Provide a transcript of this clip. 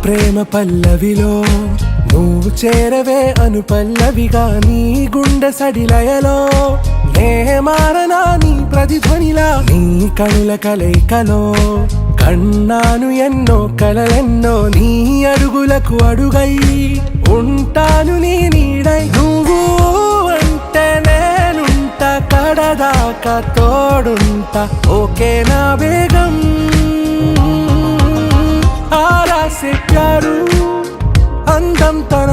ప్రేమ పల్లవిలో నువ్వు చేరవే అను పల్లవిగా నీ గుండె సడిలయలో నే మారనా నీ ప్రతిధ్వనిలా నీ కనుల కలయికలో కన్నాను ఎన్నో కలలెన్నో నీ అడుగులకు అడుగై ఉంటాను నీ నీడై నువ్వు అంటే నేనుంట కడదాకా తోడుంటా ఓకే నా వేగం ఆరా से प्यारू అందం తన